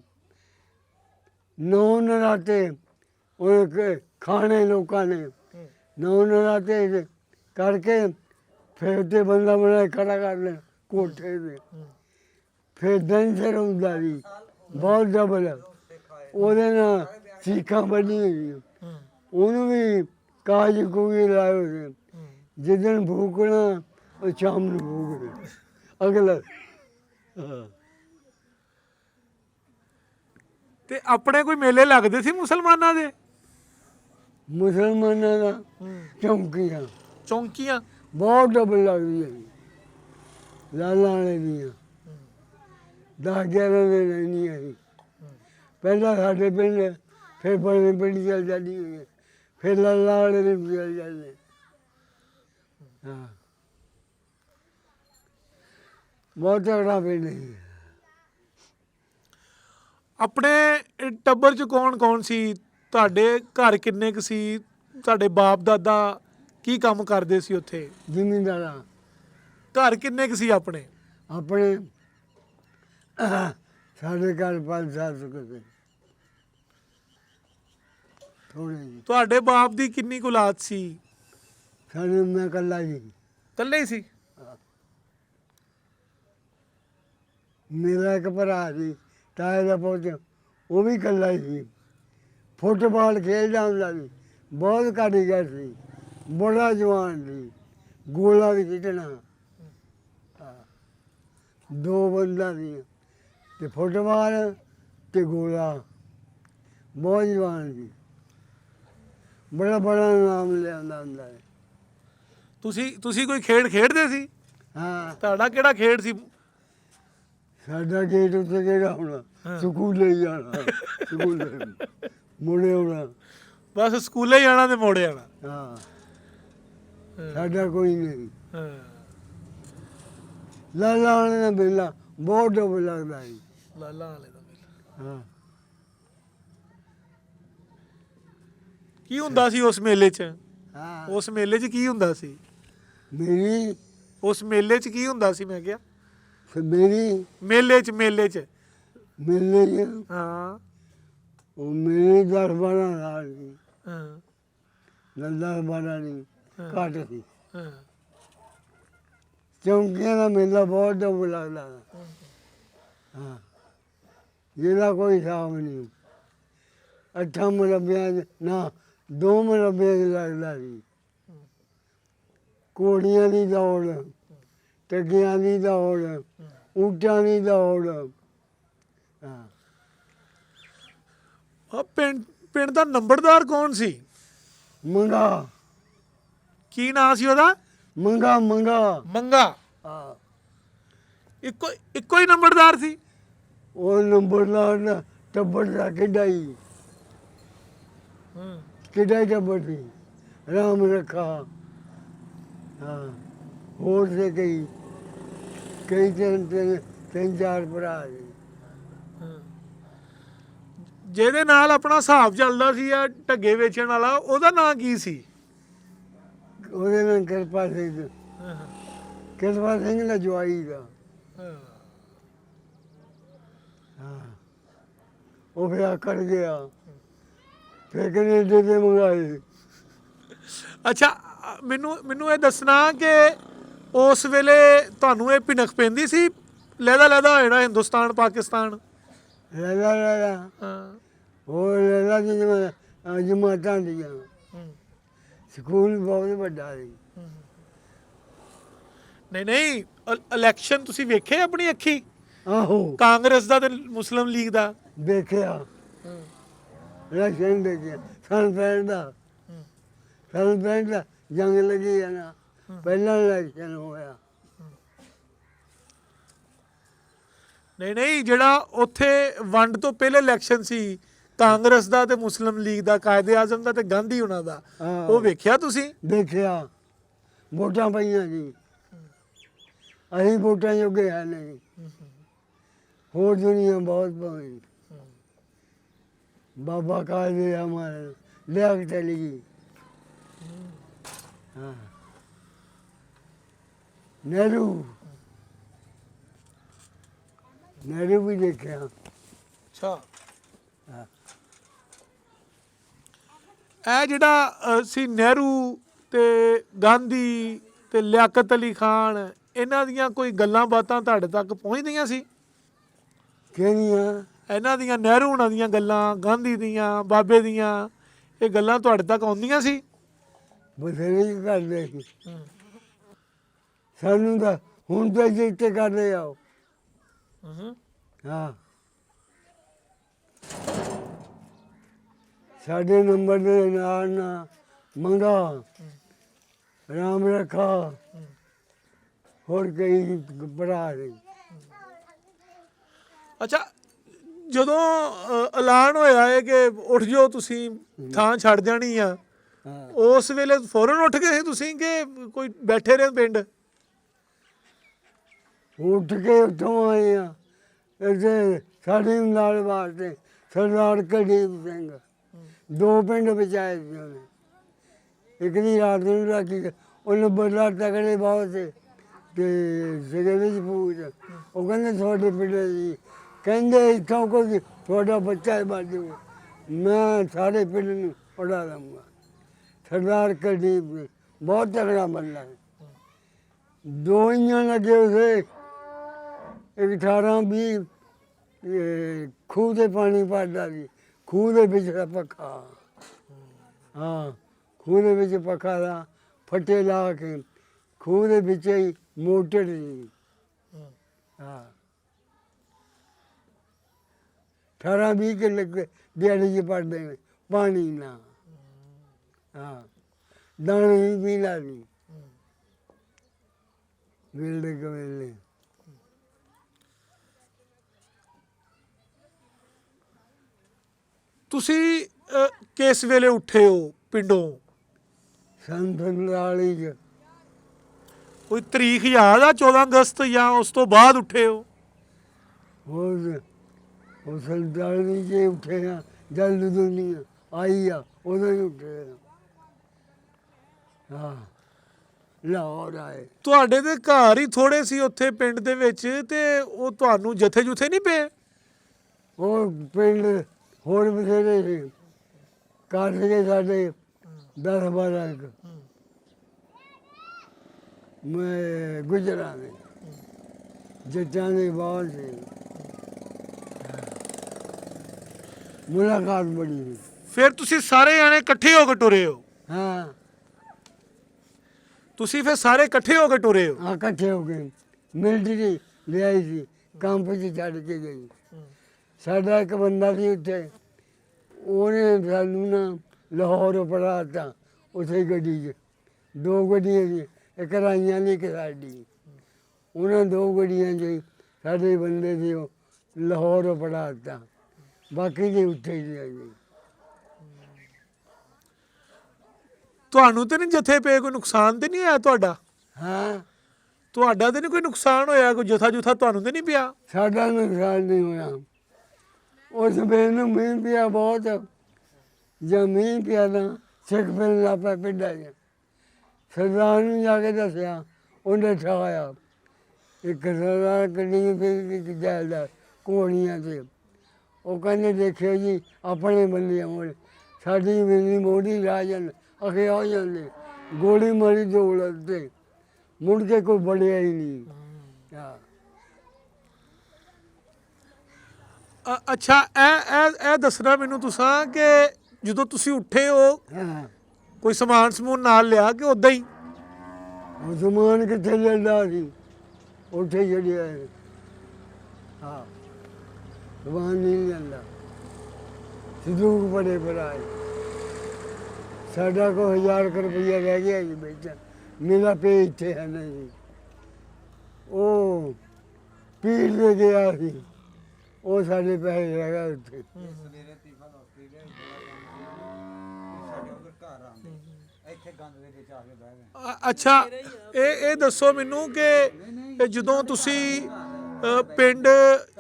9 ਨਰਾਤੇ ਉਹ ਖਾਣੇ ਲੋਕਾਂ ਨੇ, 9 ਨਰਾਤੇ ਕਰਕੇ ਫਿਰ ਤੇ ਬੰਦਾ ਬਣਾ ਖੜਾ ਕਰ ਲੈ ਕੋਠੇ ਤੇ। ਫਿਰ ਦਿਨ ਸਿਰ ਹੁੰਦਾ ਸੀ ਬਹੁਤ ਡਬਲ, ਉਹਦੇ ਨਾਲ ਸੀਖਾਂ ਬੰਨੀਆਂ ਹੋਈਆਂ, ਉਹਨੂੰ ਵੀ ਕਾਜ ਕੂਜ ਲਾਏ ਹੋਏ ਸੀ। ਜਿੱਦਣ ਫੂਕਣਾ ਉਹ ਸ਼ਾਮ ਨੂੰ ਫੂਕਣਾ ਅਗਲਾ। ਹਾਂ, ਤੇ ਆਪਣੇ ਕੋਈ ਮੇਲੇ ਲੱਗਦੇ ਸੀ ਮੁਸਲਮਾਨਾਂ ਦੇ? ਮੁਸਲਮਾਨਾਂ ਦਾ ਚੌਂਕੀਆਂ ਚੌਂਕੀਆਂ? ਬਹੁਤ ਡਬਲ ਲੱਗਦੀਆਂ ਸੀ, ਲਾਲਾਂ ਵਾਲੇ ਦੀਆਂ 10-11 ਦਿਨ ਰਹਿੰਦੀਆਂ ਸੀ। ਪਹਿਲਾਂ ਸਾਡੇ ਪਿੰਡ, ਫਿਰ ਬੜੇ ਪਿੰਡ ਚੱਲ ਜਾਂਦੀ ਹੋਈ, ਫਿਰ ਲਾਲਾਂ ਵਾਲੇ ਦੇ ਚੱਲ ਜਾਂਦੇ। ਹਾਂ, ਬਹੁਤ ਤਗੜਾ ਪਿੰਡ ਸੀ। ਆਪਣੇ ਟੱਬਰ 'ਚ ਕੌਣ ਕੌਣ ਸੀ? ਤੁਹਾਡੇ ਘਰ ਕਿੰਨੇ ਕੁ ਸੀ? ਤੁਹਾਡੇ ਬਾਪ ਦਾਦਾ ਕੀ ਕੰਮ ਕਰਦੇ ਸੀ ਉੱਥੇ? ਜ਼ਿਮੀਂਦਾਰਾਂ। ਘਰ ਕਿੰਨੇ ਕੁ ਸੀ ਆਪਣੇ? ਆਪਣੇ ਸਾਡੇ ਘਰ 5-7 ਕੁ ਥੋੜੇ ਜਿਹੇ। ਤੁਹਾਡੇ ਬਾਪ ਦੀ ਕਿੰਨੀ ਕੁ ਔਲਾਦ ਸੀ? ਸਾਡੇ ਮੈਂ ਇਕੱਲਾ ਜੀ, ਇਕੱਲੇ ਹੀ ਸੀ? ਮੇਰਾ ਇੱਕ ਭਰਾ ਸੀ ਤਾਏ ਦਾ ਪੁੱਤ, ਉਹ ਵੀ ਇਕੱਲਾ ਹੀ ਸੀ। ਫੁੱਟਬਾਲ ਖੇਡਦਾ ਹੁੰਦਾ ਸੀ, ਬਹੁਤ ਕਾਰੀਗਰ ਸੀ, ਬੜਾ ਜਵਾਨ ਸੀ, ਗੋਲਾ ਵੀ ਖੇਡਣਾ। 2 ਬੰਦਾ ਸੀ, ਤੇ ਫੁੱਟਬਾਲ ਤੇ ਗੋਲਾ, ਬਹੁਤ ਜਵਾਨ ਸੀ। ਬੜਾ ਬੜਾ ਨਾਮ ਲਿਆਉਂਦਾ ਹੁੰਦਾ ਹੈ। ਤੁਸੀਂ ਕੋਈ ਖੇਡ ਖੇਡਦੇ ਸੀ? ਹਾਂ, ਤੁਹਾਡਾ ਕਿਹੜਾ ਖੇਡ ਸੀ? ਸਾਡਾ ਗੇਟ ਉੱਤੇ ਕਿਹੜਾ ਹੋਣਾ, ਹਾਂ। ਸਕੂਲੇ ਹੀ ਜਾਣਾ, ਸਕੂਲੇ ਮੁੜੇ ਆਉਣਾ। ਬਸ ਸਕੂਲੇ ਜਾਣਾ ਤੇ ਮੋੜੇ ਆਣਾ। ਹਾਂ, ਹਾਂ। ਸਾਡਾ ਕੋਈ ਨਹੀਂ। ਹਾਂ। ਲਾਲਾ ਵਾਲੇ ਦਾ ਮੇਲਾ ਬਹੁਤ ਡੁੱਬ ਲੱਗਦਾ ਸੀ। ਲਾਲਾ ਵਾਲੇ ਦਾ ਮੇਲਾ ਹਾਂ, ਕੀ ਹੁੰਦਾ ਸੀ ਉਸ ਮੇਲੇ 'ਚ? ਹਾਂ, ਉਸ ਮੇਲੇ 'ਚ ਕੀ ਹੁੰਦਾ ਸੀ? ਮੇਰੀ ਉਸ ਮੇਲੇ 'ਚ ਕੀ ਹੁੰਦਾ ਸੀ ਮੈਂ ਕਿਹਾ? ਮੇਰੀ ਮੇਲੇ 'ਚ ਮੇਲੇ 'ਚ ਮੇਲੇ 'ਚ ਹਾਂ। ਉਹ ਮੇਰੇ 10-12 ਸਾਲ ਸੀ। ਹਾਂ। 10-12 ਨਹੀਂ, ਹਾਂ। ਘੱਟ ਸੀ। ਹਾਂ। ਚੌਂਕੀਆਂ ਦਾ ਮੇਲਾ ਬਹੁਤ ਡੁੱਬ ਲੱਗਦਾ ਸੀ। ਹਾਂ, ਜਿਹਦਾ ਕੋਈ ਹਿਸਾਬ ਨਹੀਂ। 8 ਮੁਰੱਬਿਆਂ 'ਚ ਨਾ 2 ਮੁਰੱਬਿਆਂ 'ਚ ਲੱਗਦਾ ਸੀ। ਘੋੜੀਆਂ ਦੀ ਦੌੜ, ਟੱਗਿਆਂ ਦੀ ਦੌੜ, ਊਂਟਾਂ ਦੀ ਦੌੜ। ਹਾਂ, ਪਿੰਡ ਪਿੰਡ ਦਾ ਨੰਬਰਦਾਰ ਕੌਣ ਸੀ? ਮੰਗਾ ਕੀ ਨਾਂ ਸੀ ਉਹਦਾ? ਮੰਗਾ ਮੰਗਾ। ਮੰਗਾ। ਹਾਂ, ਇੱਕੋ ਹੀ ਨੰਬਰਦਾਰ ਸੀ? ਉਹ ਨੰਬਰਦਾਰ ਦਾ ਟੱਬਰ ਦਾ ਕਿੱਡਾ ਹੀ ਹਾਂ। ਕਿੱਡਾ ਟੱਬਰ ਸੀ। ਰਾਮ ਰੱਖਾ। ਹਾਂ, ਹੋਰ ਸੇ ਕਈ ਕਈ ਤਿੰਨ ਚਾਰ ਭਰਾ ਸੀ। ਜਿਹਦੇ ਨਾਲ ਆਪਣਾ ਹਿਸਾਬ ਚੱਲਦਾ ਸੀ ਆ ਢੱਗੇ ਵੇਚਣ ਵਾਲਾ, ਉਹਦਾ ਨਾਂ ਕੀ ਸੀ? ਉਹਦੇ ਨਾਲ ਕਿਰਪਾ ਸਿੰਘ, ਕਿਰਪਾ ਸਿੰਘ ਦਾ ਜਵਾਈ ਦਾ। ਹਾਂ, ਉਹ ਵਿਆਹ ਕਰ ਗਿਆ, ਫਿਰ ਕੈਨੇਡਾ ਤੇ ਮੰਗਾਏ। ਅੱਛਾ, ਮੈਨੂੰ ਇਹ ਦੱਸਣਾ ਕਿ ਉਸ ਵੇਲੇ ਤੁਹਾਨੂੰ ਇਹ ਭਿਣਕ ਪੈਂਦੀ ਸੀ ਲਹਿਦਾ ਲਹਿਦਾ ਹੋ ਜਾਣਾ ਹਿੰਦੁਸਤਾਨ ਪਾਕਿਸਤਾਨ? ਲੈਲਾ ਲੈਲਾ ਹਾਂ। ਉਹ ਲੈਲਾ ਦੀ ਜਮਾਤਾਂ ਦੀਆਂ। ਸਕੂਲ ਬਹੁਤ ਵੱਡਾ ਸੀ। ਨਹੀਂ ਇਲੈਕਸ਼ਨ ਤੁਸੀਂ ਵੇਖੇ ਆਪਣੀ ਅੱਖੀ? ਆਹੋ, ਕਾਂਗਰਸ ਦਾ ਤੇ ਮੁਸਲਿਮ ਲੀਗ ਦਾ? ਦੇਖਿਆ, ਇਲੈਕਸ਼ਨ ਦੇਖਿਆ। ਸਨ 65 ਦਾ ਜੰਗ ਲੱਗੀ ਆ ਨਾ, ਪਹਿਲਾ ਇਲੈਕਸ਼ਨ ਹੋਇਆ। ਨਹੀਂ ਜਿਹੜਾ ਉੱਥੇ ਵੰਡ ਤੋਂ ਪਹਿਲੇ ਇਲੈਕਸ਼ਨ ਸੀ ਕਾਂਗਰਸ ਦਾ ਤੇ ਮੁਸਲਿਮ ਲੀਗ ਦਾ, ਕਾਇਦੇ ਆਜ਼ਮ ਦਾ ਤੇ ਗਾਂਧੀ ਉਹਨਾਂ ਦਾ, ਹਾਂ। ਉਹ ਵੇਖਿਆ ਤੁਸੀਂ? ਦੇਖਿਆ, ਵੋਟਾਂ ਪਈਆਂ ਜੀ। ਅਸੀਂ ਵੋਟਾਂ ਜੋਗੇ ਹੈ ਨਹੀਂ, ਹੋਰ ਦੁਨੀਆ ਬਹੁਤ ਪਈ। ਬਾਬਾ ਕਾਇਦੇ ਹਮਾਰੇ ਲਿਆ ਕੇ ਚਲੀ ਗਈ। ਹਾਂ, ਨਹਿਰੂ ਵੀ ਦੇਖਿਆ। ਅੱਛਾ, ਹਾਂ, ਇਹ ਜਿਹੜਾ ਸੀ ਨਹਿਰੂ ਤੇ ਗਾਂਧੀ ਤੇ ਲਿਆਕਤ ਅਲੀ ਖਾਨ, ਇਹਨਾਂ ਦੀਆਂ ਕੋਈ ਗੱਲਾਂ ਬਾਤਾਂ ਤੁਹਾਡੇ ਤੱਕ ਪਹੁੰਚਦੀਆਂ ਸੀ? ਕਿਹੜੀਆਂ? ਇਹਨਾਂ ਦੀਆਂ, ਨਹਿਰੂ ਹੋਣਾ ਦੀਆਂ ਗੱਲਾਂ, ਗਾਂਧੀ ਦੀਆਂ, ਬਾਬੇ ਦੀਆਂ, ਇਹ ਗੱਲਾਂ ਤੁਹਾਡੇ ਤੱਕ ਆਉਂਦੀਆਂ ਸੀ? ਬਥੇਰੇ ਹੀ ਕਰਦੇ ਸੀ। ਸਾਨੂੰ ਤਾਂ ਹੁਣ ਤਾਂ ਜਿੱਤੇ ਕਰਦੇ ਆਓ। ਹਾਂ, ਸਾਡੇ ਨੰਬਰ ਦੇ ਨਾਲ ਨਾ ਮੰਗਾ, ਰਾਮ ਰੱਖਾ, ਹੋਰ ਕਈ ਭਰਾ ਸੀ। ਅੱਛਾ, ਜਦੋਂ ਐਲਾਨ ਹੋਇਆ ਹੈ ਕਿ ਉੱਠ ਜਾਓ ਤੁਸੀਂ, ਥਾਂ ਛੱਡ ਜਾਣੀ ਆ, ਹਾਂ, ਉਸ ਵੇਲੇ ਫੌਰਨ ਉੱਠ ਗਏ ਸੀ ਤੁਸੀਂ ਕਿ ਕੋਈ ਬੈਠੇ ਰਹੇ ਪਿੰਡ? ਉੱਠ ਕੇ ਉੱਥੋਂ ਆਏ ਆ। ਇੱਥੇ ਸਾਡੇ ਨਾਲ ਵਾਸਤੇ ਸਰਦਾਰ ਕੁਲਦੀਪ ਸਿੰਘ 2 ਪਿੰਡ ਬਚਾਏ ਸੀ ਉਹਨੇ। ਇੱਕ ਦੀ ਰਾਤ ਨੂੰ ਰਾਖੀ, ਉਹਨੂੰ ਬਦਲਾ ਤਕੜੇ ਬਹੁਤ ਸੀ ਤੇ ਸਿਰੇ ਵਿੱਚ ਪੂਛ। ਉਹ ਕਹਿੰਦੇ ਤੁਹਾਡੇ ਪਿੰਡ ਜੀ, ਕਹਿੰਦੇ ਇੱਥੋਂ ਕੋਈ ਤੁਹਾਡਾ ਬੱਚਾ ਬਣ ਜਾਊਗਾ, ਮੈਂ ਸਾਰੇ ਪਿੰਡ ਨੂੰ ਉਡਾ ਦਊਂਗਾ। ਸਰਦਾਰ ਕੁਲਦੀਪ ਸਿੰਘ ਬਹੁਤ ਤਕੜਾ ਬੰਦਾ ਹੈ। 2 ਇੰਜਣ ਲੱਗੇ ਉਸੇ, ਇੱਕ 18-20 ਖੂਹ ਤੇ ਪਾਣੀ ਭਰਦਾ ਸੀ, ਖੂਹ ਦੇ ਵਿੱਚ ਦਾ ਪੱਖਾ। ਹਾਂ, ਖੂਹ ਦੇ ਵਿੱਚ ਪੱਖਾ ਦਾ ਫੱਟੇ ਲਾ ਕੇ ਖੂਹ ਦੇ ਵਿੱਚ ਹੀ ਮੋਟਰ ਸੀ। ਹਾਂ, 18-20 ਕਿੱਲੇ ਦਿਹਾੜੀ 'ਚ ਭਰਦੇ ਨੇ ਪਾਣੀ ਨਾਲ। ਹਾਂ ਦਾਣੇ ਵੀ ਮਿਲਾ ਦੀ ਵੇਲੇ ਕਵੇਲੇ ਤੁਸੀਂ ਕਿਸ ਵੇਲੇ ਉੱਠੇ ਹੋ ਪਿੰਡੋਂ? ਸੰਤਨ ਵਾਲੀ ਚ ਕੋਈ ਤਰੀਕ ਯਾਦ ਆ 14 ਅਗਸਤ ਜਾਂ ਉਸ ਤੋਂ ਬਾਅਦ ਉੱਠੇ ਹੋ? ਉਹ ਸੰਤਾਲੀ ਜੇ ਉੱਠੇ ਆ ਜਦ ਦੁਨੀਆ ਆਈ ਆ ਉਦੋਂ ਹੀ ਉੱਠੇ ਆ। ਹਾਂ ਲਾਹੌਰ ਆਏ। ਤੁਹਾਡੇ ਦੇ ਘਰ ਹੀ ਥੋੜੇ ਸੀ ਉੱਥੇ ਪਿੰਡ ਦੇ ਵਿੱਚ, ਤੇ ਉਹ ਤੁਹਾਨੂੰ ਜਥੇ ਜੁਥੇ ਨਹੀਂ ਪਏ? ਉਹ ਪਿੰਡ ਹੋਰ ਬਥੇਰੇ ਸੀ, ਘਰ ਸੀਗੇ ਸਾਡੇ 10-12 ਕੁ। ਮੈਂ ਗੁਜਰਾਂ ਦੇ ਜੱਜਾਂ ਦੇ ਬਾਹਰ ਸੀ, ਮੁਲਾਕਾਤ ਬੜੀ ਸੀ। ਫਿਰ ਤੁਸੀਂ ਸਾਰੇ ਜਾਣੇ ਇਕੱਠੇ ਹੋ ਕੇ ਟੁਰੇ ਹੋ? ਹਾਂ ਤੁਸੀਂ ਫਿਰ ਸਾਰੇ ਇਕੱਠੇ ਹੋ ਕੇ ਟੁਰੇ ਹੋ? ਆ ਇਕੱਠੇ ਹੋ ਗਏ। ਮਿਲਟਰੀ ਲਿਆਈ ਸੀ, ਕੰਪ 'ਚ ਛੱਡ ਕੇ ਗਈ। ਸਾਡਾ ਇੱਕ ਬੰਦਾ ਸੀ ਉੱਥੇ, ਉਹਨੇ ਸਾਨੂੰ ਨਾ ਲਾਹੌਰ ਪੜਾਤਾ ਉੱਥੇ ਗੱਡੀ 'ਚ। 2 ਗੱਡੀਆਂ ਸੀ, ਇੱਕ ਰਾਈਆਂ ਦੀ ਇੱਕ ਸਾਡੀ। ਉਹਨਾਂ 2 ਗੱਡੀਆਂ 'ਚ ਸਾਡੇ ਬੰਦੇ ਸੀ, ਉਹ ਲਾਹੌਰ ਪੜਾਤਾ, ਬਾਕੀ ਦੇ ਉੱਥੇ ਹੀ ਸੀ। ਤੁਹਾਨੂੰ ਤੇ ਨਹੀਂ ਜਥੇ ਪਏ? ਕੋਈ ਨੁਕਸਾਨ ਤੇ ਨਹੀਂ ਹੋਇਆ ਤੁਹਾਡਾ? ਹਾਂ ਤੁਹਾਡਾ ਤੇ ਨਹੀਂ ਕੋਈ ਨੁਕਸਾਨ ਹੋਇਆ? ਕੋਈ ਜਥਾ ਜੁਥਾ ਤੁਹਾਨੂੰ ਤੇ ਨਹੀਂ ਪਿਆ? ਸਾਡਾ ਨੁਕਸਾਨ ਨਹੀਂ ਹੋਇਆ। ਉਸ ਵੇਲੇ ਨੂੰ ਮੀਂਹ ਪਿਆ ਬਹੁਤ। ਜਦ ਮੀਂਹ ਪਿਆ ਤਾਂ ਸਿੱਖ ਫਿਰਨ ਲੱਗ ਪਿਆ ਪਿੰਡਾਂ 'ਚ। ਸਰਦਾਰ ਨੂੰ ਜਾ ਕੇ ਦੱਸਿਆ, ਉਹਨੇ ਠਾਇਆ ਇੱਕ ਸਰਦਾਰ ਗੱਡੀ ਫਿਰ ਇੱਕ ਜੈਲਦਾਰ ਘੋੜੀਆਂ 'ਤੇ। ਉਹ ਕਹਿੰਦੇ ਦੇਖਿਓ ਜੀ ਆਪਣੇ ਬੰਦੇ ਮੋੜ, ਸਾਡੀ ਮੇਰੀ ਮੋੜੀ ਲਾ ਜਾਣ ਅਖੇ ਆ ਜਾਂਦੇ। ਗੋਲੀ ਮਾਰੀ ਦੌੜ ਤੇ ਮੁੜ ਕੇ ਕੋਈ ਬੜਿਆ ਹੀ ਨਹੀਂ। ਹਾਂ ਅੱਛਾ, ਇਹ ਦੱਸਣਾ ਮੈਨੂੰ ਤੁਸਾਂ ਕਿ ਜਦੋਂ ਤੁਸੀਂ ਉੱਠੇ ਹੋ ਹਾਂ ਕੋਈ ਸਮਾਨ ਸਮੂਨ ਨਾਲ ਲਿਆ ਕਿ ਉਦਾਂ ਹੀ? ਉਹ ਸਮਾਨ ਕਿੱਥੇ ਲੈਂਦਾ ਸੀ, ਉੱਥੇ ਜਿਹੜਿਆ ਹਾਂ ਸਮਾਨ ਨਹੀਂ ਲੈਂਦਾ। ਸੰਦੂਕ ਬੜੇ ਭਰਾਏ। ਸਾਡਾ ਕੋ 1000 ਰੁਪਈਆ ਰਹਿ ਗਿਆ ਜੀ ਵਿੱਚ, ਮੇਰਾ ਪੇ ਇੱਥੇ ਹੈ ਨਹੀਂ। ਉਹ ਪੀਰ ਦੇ ਗਿਆ ਸੀ, ਉਹ ਸਾਡੇ ਪੈਸੇ ਰਹਿ ਗਏ ਉੱਥੇ। ਅੱਛਾ, ਇਹ ਦੱਸੋ ਮੈਨੂੰ ਕਿ ਜਦੋਂ ਤੁਸੀਂ ਪਿੰਡ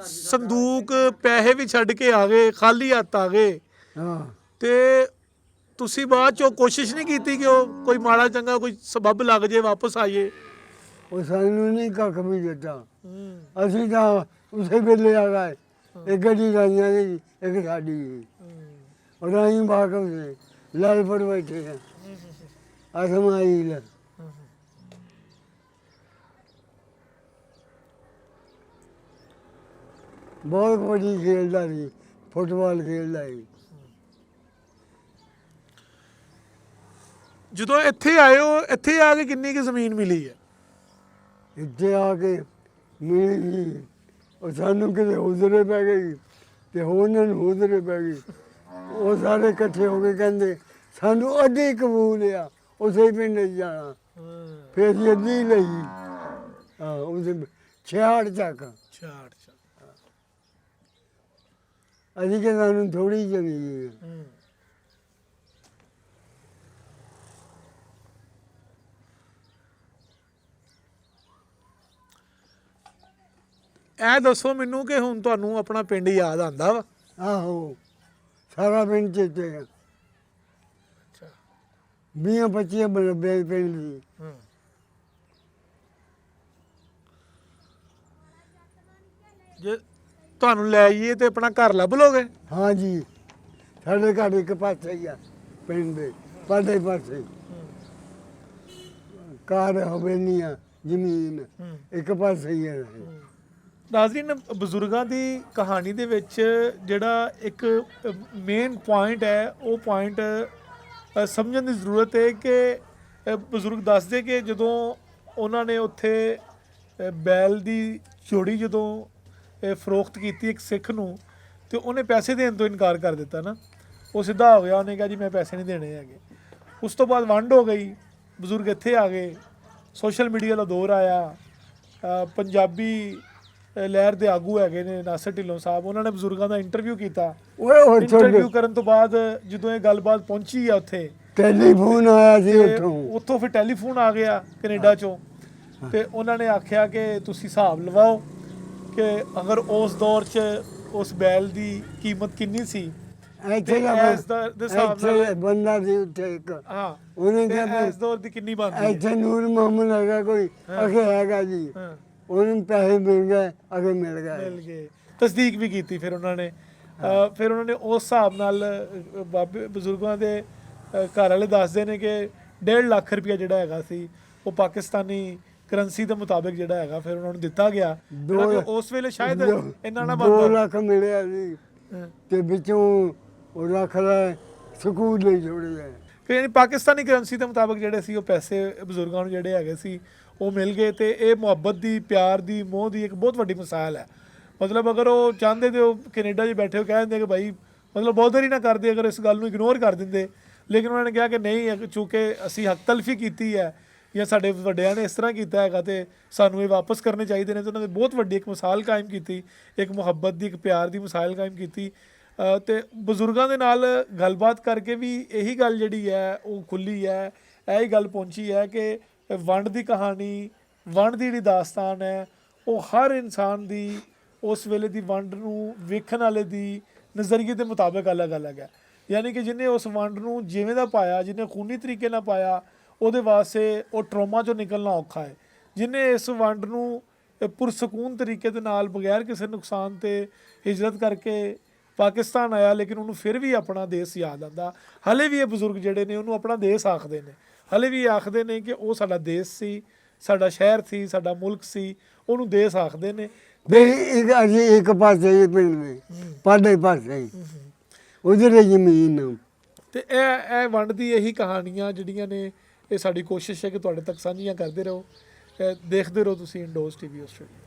ਸੰਦੂਕ ਪੈਸੇ ਵੀ ਛੱਡ ਕੇ ਆ ਗਏ, ਖਾਲੀ ਹੱਥ ਆ ਗਏ, ਹਾਂ ਤੇ ਤੁਸੀਂ ਬਾਅਦ ਚੋਂ ਕੋਸ਼ਿਸ਼ ਨਹੀਂ ਕੀਤੀ ਕਿ ਉਹ ਕੋਈ ਮਾੜਾ ਚੰਗਾ ਕੋਈ ਸਬੱਬ ਲੱਗ ਜੇ ਵਾਪਸ ਆਈਏ? ਉਹ ਸਾਨੂੰ ਨਹੀਂ ਕੱਖ ਵੀ ਦਿੱਤਾ। ਅਸੀਂ ਤਾਂ ਉਸੇ ਵੇਲੇ ਆ ਗਏ। ਇੱਕ ਗੱਡੀ ਰਾਈਆਂ ਦੀ, ਇੱਕ ਸਾਡੀ ਸੀ। ਉਹ ਰਾਈ ਬਾਗਮ ਸੀ, ਲਾਲਪੁਰ ਬੈਠੇ ਆ ਅਸਮਾਈਲ। ਬਹੁਤ ਕਬੱਡੀ ਖੇਡਦਾ ਸੀ, ਫੁੱਟਬਾਲ ਖੇਡਦਾ ਸੀ। ਜਦੋਂ ਇੱਥੇ ਆਏ ਹੋ, ਇੱਥੇ ਆ ਕੇ ਕਿੰਨੀ ਕੁ ਜ਼ਮੀਨ ਮਿਲੀ ਹੈ? ਇੱਥੇ ਆ ਕੇ ਮਿਲ ਗਈ, ਉਹ ਸਾਨੂੰ ਕਿਤੇ ਹੁਜ਼ਰੇ ਪੈ ਗਈ ਤੇ ਉਹਨਾਂ ਨੂੰ ਹੁਜ਼ਰੇ ਪੈ ਗਈ। ਉਹ ਸਾਰੇ ਇਕੱਠੇ ਹੋ ਕੇ ਕਹਿੰਦੇ ਸਾਨੂੰ ਅੱਧੀ ਕਬੂਲ ਆ, ਉਸੇ ਪਿੰਡ 'ਚ ਜਾਣਾ। ਫਿਰ ਅਸੀਂ ਅੱਧੀ ਲਈ। ਹਾਂ ਉਹਦੇ 66 ਚੱਕ। ਅਸੀਂ ਕਿ ਸਾਨੂੰ ਥੋੜੀ ਜ਼ਮੀਨ ਹੈ। ਇਹ ਦੱਸੋ ਮੈਨੂੰ ਕਿ ਹੁਣ ਤੁਹਾਨੂੰ ਆਪਣਾ ਪਿੰਡ ਯਾਦ ਆਉਂਦਾ ਵਾ? ਆਹੋ ਸਾਰਾ ਪਿੰਡ ਚੇਤੇ ਆ। 20-25 ਬਲਬੇ ਪਿੰਡ ਦੀ। ਜੇ ਤੁਹਾਨੂੰ ਲੈ ਜਾਈਏ ਤੇ ਆਪਣਾ ਘਰ ਲੱਭ ਲੋਗੇ? ਹਾਂ ਜੀ, ਸਾਡੇ ਘਰ ਇੱਕ ਪਾਸੇ ਹੀ ਆ ਪਿੰਡ ਦੇ ਪਾਸੇ ਪਾਸੇ। ਘਰ ਹਵੇਲੀ ਆ, ਜ਼ਮੀਨ ਇੱਕ ਪਾਸੇ ਹੀ ਹੈ। ਨਾਜ਼ਰੀਨ, ਬਜ਼ੁਰਗਾਂ ਦੀ ਕਹਾਣੀ ਦੇ ਵਿੱਚ ਜਿਹੜਾ ਇੱਕ ਮੇਨ ਪੁਆਇੰਟ ਹੈ, ਉਹ ਪੁਆਇੰਟ ਸਮਝਣ ਦੀ ਜ਼ਰੂਰਤ ਹੈ ਕਿ ਬਜ਼ੁਰਗ ਦੱਸਦੇ ਕਿ ਜਦੋਂ ਉਹਨਾਂ ਨੇ ਉੱਥੇ ਬੈਲ ਦੀ ਜੋੜੀ ਜਦੋਂ ਫਰੋਖਤ ਕੀਤੀ ਇੱਕ ਸਿੱਖ ਨੂੰ, ਤੇ ਉਹਨੇ ਪੈਸੇ ਦੇਣ ਤੋਂ ਇਨਕਾਰ ਕਰ ਦਿੱਤਾ ਨਾ। ਉਹ ਸਿੱਧਾ ਹੋ ਗਿਆ, ਉਹਨੇ ਕਿਹਾ ਜੀ ਮੈਂ ਪੈਸੇ ਨਹੀਂ ਦੇਣੇ ਹੈਗੇ। ਉਸ ਤੋਂ ਬਾਅਦ ਵੰਡ ਹੋ ਗਈ, ਬਜ਼ੁਰਗ ਇੱਥੇ ਆ ਗਏ, ਸੋਸ਼ਲ ਮੀਡੀਆ ਦਾ ਦੌਰ ਆਇਆ, ਪੰਜਾਬੀ ਲਹਿਰ ਦੇ ਆਗੂ ਹੈਗੇ ਨੇ ਨਾਸਰ ਢਿੱਲੋਂ ਸਾਹਿਬ, ਉਹਨਾਂ ਨੇ ਬਜ਼ੁਰਗਾਂ ਦਾ ਇੰਟਰਵਿਊ ਕੀਤਾ। ਉਹ ਇੰਟਰਵਿਊ ਕਰਨ ਤੋਂ ਬਾਅਦ ਜਦੋਂ ਇਹ ਗੱਲਬਾਤ ਪਹੁੰਚੀ ਆ ਉੱਥੇ, ਟੈਲੀਫੋਨ ਆਇਆ ਸੀ ਤੇ ਉੱਥੋਂ। ਉੱਥੋਂ ਫਿਰ ਟੈਲੀਫੋਨ ਆ ਗਿਆ ਕੈਨੇਡਾ ਚੋਂ, ਤੇ ਉਹਨਾਂ ਨੇ ਆਖਿਆ ਕਿ ਤੁਸੀਂ ਹਿਸਾਬ ਲਵਾਓ ਕਿ ਅਗਰ ਉਸ ਦੌਰ 'ਚ ਉਸ ਬੈਲ ਦੀ ਕੀਮਤ ਕਿੰਨੀ ਸੀ, ਇੱਥੇ ਦੇ ਹਿਸਾਬ ਨਾਲ ਬੰਦਾ ਸੀ ਉੱਥੇ ਇੱਕ, ਹਾਂ ਉਹਨੇ ਤੇ ਕਿਹਾ ਇਸ ਦੌਰ ਦੀ ਕਿੰਨੀ ਬਣਦੀ ਹੈ। ਇੱਥੇ ਨੂਰ ਮੁਹੰਮਦ ਹੈਗਾ ਕੋਈ, ਅਗੇ ਹੈਗਾ ਜੀ, ਹਾਂ, ਉਹਨੂੰ ਪੈਸੇ ਮਿਲ ਗਏ, ਅਗੇ ਮਿਲ ਮਿਲ ਗਏ। ਗਏ, ਤਸਦੀਕ ਵੀ ਕੀਤੀ ਫਿਰ ਉਹਨਾਂ ਨੇ। ਫਿਰ ਉਹਨਾਂ ਨੇ ਉਸ ਹਿਸਾਬ ਨਾਲ ਬਾਬੇ ਬਜ਼ੁਰਗਾਂ ਦੇ ਘਰ ਵਾਲੇ ਦੱਸਦੇ ਨੇ ਕਿ 1.5 ਲੱਖ ਰੁਪਇਆ ਜਿਹੜਾ ਹੈਗਾ ਸੀ ਉਹ ਪਾਕਿਸਤਾਨੀ ਕਰੰਸੀ ਦੇ ਮੁਤਾਬਿਕ ਜਿਹੜਾ ਹੈਗਾ ਫਿਰ ਉਹਨਾਂ ਨੂੰ ਦਿੱਤਾ ਗਿਆ। ਜਿਹੜਾ ਕਿ ਉਸ ਵੇਲੇ ਸ਼ਾਇਦ ਇੰਨਾ ਨਾ 2 ਬਣਦਾ। ਲੱਖ ਮਿਲਿਆ ਸੀ ਹਾਂ। ਤੇ ਵਿੱਚੋਂ ਉਹ ਰੱਖ ਲੈ ਸਕੂਲ ਲਈ ਜੋੜੇ ਗਏ। ਕਿ ਯਾਨੀ ਪਾਕਿਸਤਾਨੀ ਕਰੰਸੀ ਦੇ ਮੁਤਾਬਕ ਜਿਹੜੇ ਸੀ ਉਹ ਪੈਸੇ ਬਜ਼ੁਰਗਾਂ ਨੂੰ ਜਿਹੜੇ ਹੈਗੇ ਸੀ ਉਹ ਮਿਲ ਗਏ। ਤੇ ਇਹ ਮੁਹੱਬਤ ਦੀ, ਪਿਆਰ ਦੀ, ਮੋਹ ਦੀ ਇੱਕ ਬਹੁਤ ਵੱਡੀ ਮਿਸਾਲ ਹੈ। ਮਤਲਬ ਅਗਰ ਉਹ ਚਾਹੁੰਦੇ ਤੇ ਉਹ ਕੈਨੇਡਾ 'ਚ ਬੈਠੇ ਹੋ ਕਹਿ ਦਿੰਦੇ ਕਿ ਭਾਈ ਮਤਲਬ ਬੌਧਰ ਹੀ ਨਾ ਕਰਦੇ, ਅਗਰ ਇਸ ਗੱਲ ਨੂੰ ਇਗਨੋਰ ਕਰ ਦਿੰਦੇ, ਲੇਕਿਨ ਉਹਨਾਂ ਨੇ ਕਿਹਾ ਕਿ ਨਹੀਂ, ਚੂੰਕਿ ਅਸੀਂ ਹੱਕ ਤਲਫੀ ਕੀਤੀ ਹੈ ਜਾਂ ਸਾਡੇ ਵੱਡਿਆਂ ਨੇ ਇਸ ਤਰ੍ਹਾਂ ਕੀਤਾ ਹੈਗਾ ਤੇ ਸਾਨੂੰ ਇਹ ਵਾਪਸ ਕਰਨੇ ਚਾਹੀਦੇ ਨੇ। ਤੇ ਉਹਨਾਂ ਨੇ ਬਹੁਤ ਵੱਡੀ ਇੱਕ ਮਿਸਾਲ ਕਾਇਮ ਕੀਤੀ, ਇੱਕ ਮੁਹੱਬਤ ਦੀ, ਇੱਕ ਪਿਆਰ ਦੀ ਮਿਸਾਲ ਕਾਇਮ ਕੀਤੀ। ਤੇ ਬਜ਼ੁਰਗਾਂ ਦੇ ਨਾਲ ਗੱਲਬਾਤ ਕਰਕੇ ਵੀ ਇਹੀ ਗੱਲ ਜਿਹੜੀ ਹੈ ਉਹ ਖੁੱਲੀ ਹੈ, ਇਹੀ ਗੱਲ ਪਹੁੰਚੀ ਹੈ ਕਿ ਵੰਡ ਦੀ ਕਹਾਣੀ, ਵੰਡ ਦੀ ਜਿਹੜੀ ਦਾਸਤਾਨ ਹੈ ਉਹ ਹਰ ਇਨਸਾਨ ਦੀ ਉਸ ਵੇਲੇ ਦੀ ਵੰਡ ਨੂੰ ਵੇਖਣ ਵਾਲੇ ਦੀ ਨਜ਼ਰੀਏ ਦੇ ਮੁਤਾਬਕ ਅਲੱਗ-ਅਲੱਗ ਹੈ। ਯਾਨੀ ਕਿ ਜਿਹਨੇ ਉਸ ਵੰਡ ਨੂੰ ਜਿਵੇਂ ਦਾ ਪਾਇਆ, ਜਿਹਨੇ ਖੂਨੀ ਤਰੀਕੇ ਨਾਲ ਪਾਇਆ, ਉਹਦੇ ਵਾਸਤੇ ਉਹ ਟਰੋਮਾ 'ਚੋਂ ਨਿਕਲਣਾ ਔਖਾ ਹੈ। ਜਿਹਨੇ ਇਸ ਵੰਡ ਨੂੰ ਪੁਰਸਕੂਨ ਤਰੀਕੇ ਦੇ ਨਾਲ ਬਗੈਰ ਕਿਸੇ ਨੁਕਸਾਨ ਤੇ ਹਿਜਰਤ ਕਰਕੇ ਪਾਕਿਸਤਾਨ ਆਇਆ, ਲੇਕਿਨ ਉਹਨੂੰ ਫਿਰ ਵੀ ਆਪਣਾ ਦੇਸ਼ ਯਾਦ ਆਉਂਦਾ। ਹਲੇ ਵੀ ਇਹ ਬਜ਼ੁਰਗ ਜਿਹੜੇ ਨੇ ਉਹਨੂੰ ਆਪਣਾ ਦੇਸ਼ ਆਖਦੇ ਨੇ, ਹਲੇ ਵੀ ਆਖਦੇ ਨੇ ਕਿ ਉਹ ਸਾਡਾ ਦੇਸ਼ ਸੀ, ਸਾਡਾ ਸ਼ਹਿਰ ਸੀ, ਸਾਡਾ ਮੁਲਕ ਸੀ, ਉਹਨੂੰ ਦੇਸ਼ ਆਖਦੇ ਨੇ। ਵੀ ਅਸੀਂ ਇੱਕ ਪਾਸੇ ਹੀ ਪਿੰਡ ਦੇ ਪਾਡੇ ਪਾਸੇ ਹੀ ਉਧਰ ਜ਼ਮੀਨ। ਤੇ ਇਹ ਵੰਡ ਦੀ ਇਹੀ ਕਹਾਣੀਆਂ ਜਿਹੜੀਆਂ ਨੇ, ਇਹ ਸਾਡੀ ਕੋਸ਼ਿਸ਼ ਹੈ ਕਿ ਤੁਹਾਡੇ ਤੱਕ ਸਾਂਝੀਆਂ ਕਰਦੇ ਰਹੋ। ਦੇਖਦੇ ਰਹੋ ਤੁਸੀਂ ਇੰਡੋਜ਼ TV ਆਸਟ੍ਰੇਲੀਆ।